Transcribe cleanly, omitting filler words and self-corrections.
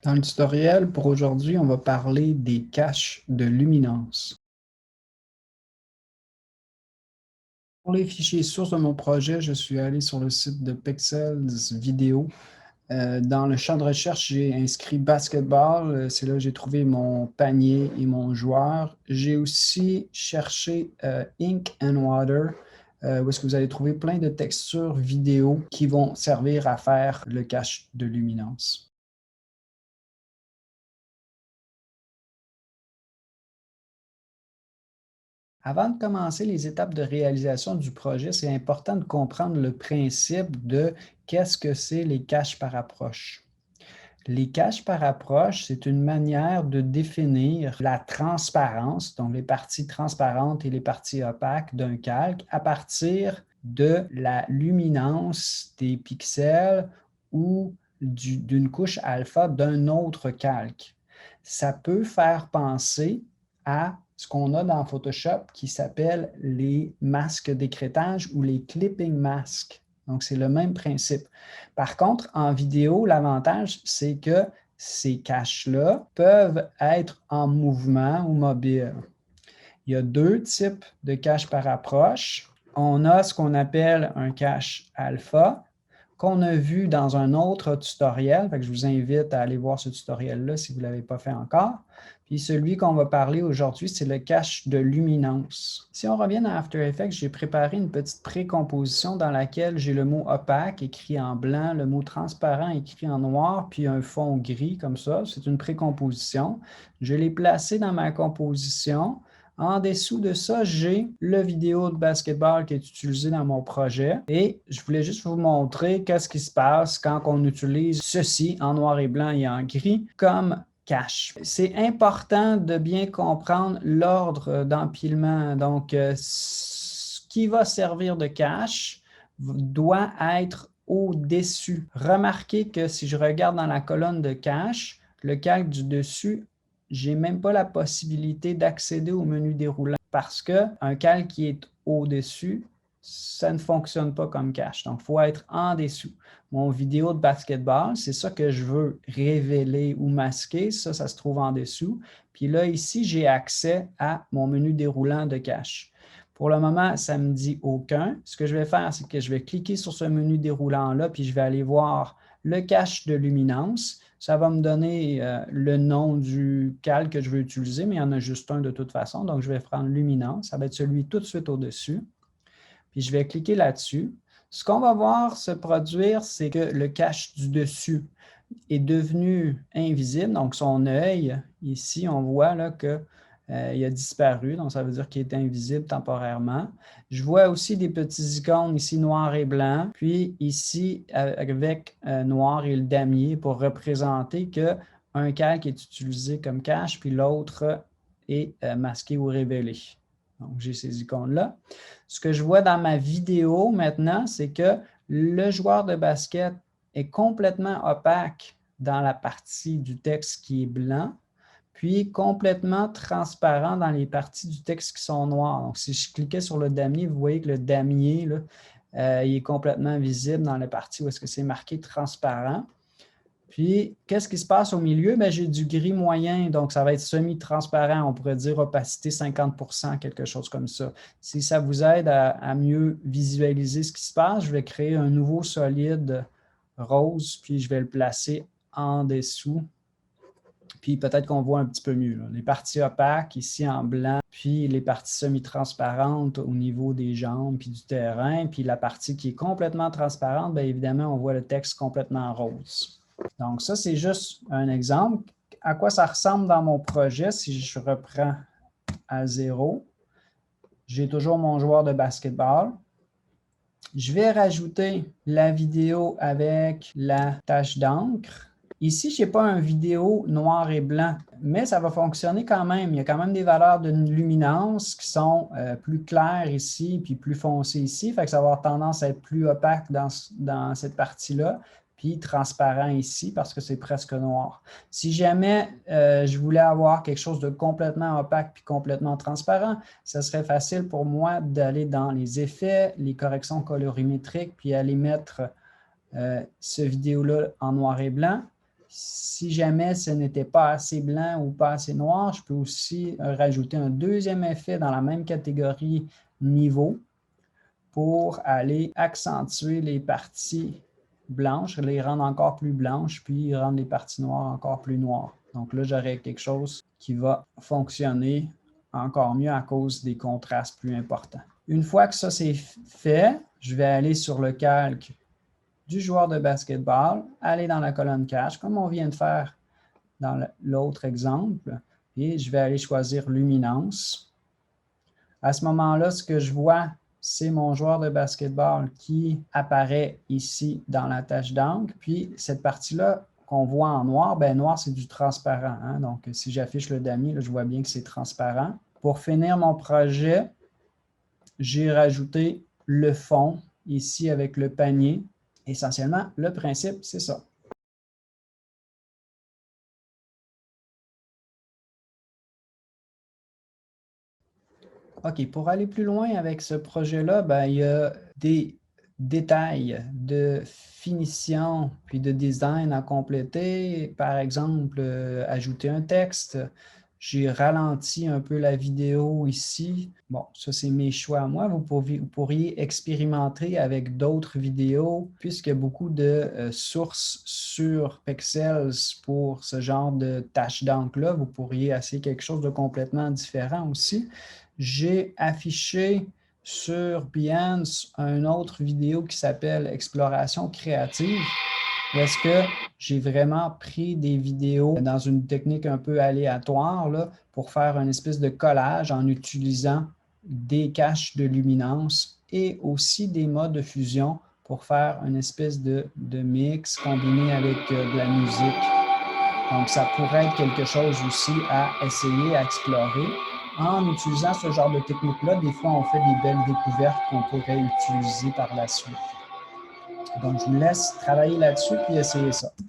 Dans le tutoriel pour aujourd'hui, on va parler des caches de luminance. Pour les fichiers sources de mon projet, je suis allé sur le site de Pexels Vidéo. Dans le champ de recherche, j'ai inscrit basketball. C'est là que j'ai trouvé mon panier et mon joueur. J'ai aussi cherché Ink and Water, où est-ce que vous allez trouver plein de textures vidéo qui vont servir à faire le cache de luminance. Avant de commencer les étapes de réalisation du projet, c'est important de comprendre le principe de qu'est-ce que c'est les caches par approche. Les caches par approche, c'est une manière de définir la transparence, donc les parties transparentes et les parties opaques d'un calque à partir de la luminance des pixels ou d'une couche alpha d'un autre calque. Ça peut faire penser à ce qu'on a dans Photoshop qui s'appelle les masques d'écrêtage ou les clipping masks. Donc, c'est le même principe. Par contre, en vidéo, l'avantage, c'est que ces caches-là peuvent être en mouvement ou mobile. Il y a deux types de caches par approche. On a ce qu'on appelle un cache alpha, qu'on a vu dans un autre tutoriel. Fait que je vous invite à aller voir ce tutoriel-là si vous ne l'avez pas fait encore. Puis celui qu'on va parler aujourd'hui, c'est le cache de luminance. Si on revient à After Effects, j'ai préparé une petite précomposition dans laquelle j'ai le mot opaque écrit en blanc, le mot transparent écrit en noir, puis un fond gris comme ça. C'est une précomposition. Je l'ai placé dans ma composition. En dessous de ça, j'ai le vidéo de basketball qui est utilisé dans mon projet et je voulais juste vous montrer qu'est-ce qui se passe quand on utilise ceci en noir et blanc et en gris comme cache. C'est important de bien comprendre l'ordre d'empilement. Donc, ce qui va servir de cache doit être au-dessus. Remarquez que si je regarde dans la colonne de cache, le calque du dessus, je n'ai même pas la possibilité d'accéder au menu déroulant parce qu'un calque qui est au-dessus, ça ne fonctionne pas comme cache. Donc, il faut être en dessous. Mon vidéo de basketball, c'est ça que je veux révéler ou masquer. Ça se trouve en dessous. Puis là, ici, j'ai accès à mon menu déroulant de cache. Pour le moment, ça ne me dit aucun. Ce que je vais faire, c'est que je vais cliquer sur ce menu déroulant-là, puis je vais aller voir le cache de luminance. Ça va me donner le nom du calque que je veux utiliser, mais il y en a juste un de toute façon. Donc, je vais prendre luminance. Ça va être celui tout de suite au-dessus. Puis, je vais cliquer là-dessus. Ce qu'on va voir se produire, c'est que le cache du dessus est devenu invisible. Donc, son œil, ici, on voit là, que il a disparu, donc ça veut dire qu'il est invisible temporairement. Je vois aussi des petits icônes ici noir et blanc, puis ici avec noir et le damier pour représenter qu'un calque est utilisé comme cache, puis l'autre est masqué ou révélé. Donc, j'ai ces icônes-là. Ce que je vois dans ma vidéo maintenant, c'est que le joueur de basket est complètement opaque dans la partie du texte qui est blanc, puis complètement transparent dans les parties du texte qui sont noires. Donc, si je cliquais sur le damier, vous voyez que le damier, là, il est complètement visible dans la partie où est-ce que c'est marqué transparent. Puis, qu'est-ce qui se passe au milieu? Bien, j'ai du gris moyen, donc ça va être semi-transparent. On pourrait dire opacité 50%, quelque chose comme ça. Si ça vous aide à mieux visualiser ce qui se passe, je vais créer un nouveau solide rose, puis je vais le placer en dessous. Puis peut-être qu'on voit un petit peu mieux, là. Les parties opaques ici en blanc, puis les parties semi-transparentes au niveau des jambes puis du terrain, puis la partie qui est complètement transparente, bien évidemment, on voit le texte complètement rose. Donc ça, c'est juste un exemple. À quoi ça ressemble dans mon projet si je reprends à zéro? J'ai toujours mon joueur de basketball. Je vais rajouter la vidéo avec la tache d'encre. Ici, je n'ai pas une vidéo noir et blanc, mais ça va fonctionner quand même. Il y a quand même des valeurs de luminance qui sont plus claires ici, puis plus foncées ici. Fait que ça va avoir tendance à être plus opaque dans cette partie-là, puis transparent ici parce que c'est presque noir. Si jamais je voulais avoir quelque chose de complètement opaque puis complètement transparent, ça serait facile pour moi d'aller dans les effets, les corrections colorimétriques, puis aller mettre ce vidéo-là en noir et blanc. Si jamais ce n'était pas assez blanc ou pas assez noir, je peux aussi rajouter un deuxième effet dans la même catégorie niveau pour aller accentuer les parties blanches, les rendre encore plus blanches, puis rendre les parties noires encore plus noires. Donc là, j'aurai quelque chose qui va fonctionner encore mieux à cause des contrastes plus importants. Une fois que ça c'est fait, je vais aller sur le calque du joueur de basketball, aller dans la colonne cache, comme on vient de faire dans l'autre exemple, et je vais aller choisir luminance. À ce moment-là, ce que je vois, c'est mon joueur de basketball qui apparaît ici dans la tâche d'encre. Puis cette partie-là qu'on voit en noir, bien noir, c'est du transparent. Hein? Donc, si j'affiche le damier, là, je vois bien que c'est transparent. Pour finir mon projet, j'ai rajouté le fond ici avec le panier. Essentiellement, le principe, c'est ça. OK, pour aller plus loin avec ce projet-là, ben, il y a des détails de finition puis de design à compléter. Par exemple, ajouter un texte. J'ai ralenti un peu la vidéo ici. Bon, ça, c'est mes choix à moi. Vous pourriez expérimenter avec d'autres vidéos puisqu'il y a beaucoup de sources sur Pexels pour ce genre de tâches d'encre-là. Vous pourriez essayer quelque chose de complètement différent aussi. J'ai affiché sur Behance une autre vidéo qui s'appelle Exploration créative, où est-ce que j'ai vraiment pris des vidéos dans une technique un peu aléatoire là, pour faire une espèce de collage en utilisant des caches de luminance et aussi des modes de fusion pour faire une espèce de mix combiné avec de la musique. Donc, ça pourrait être quelque chose aussi à essayer, à explorer. En utilisant ce genre de technique-là, des fois, on fait des belles découvertes qu'on pourrait utiliser par la suite. Donc, je vous laisse travailler là-dessus puis essayer ça.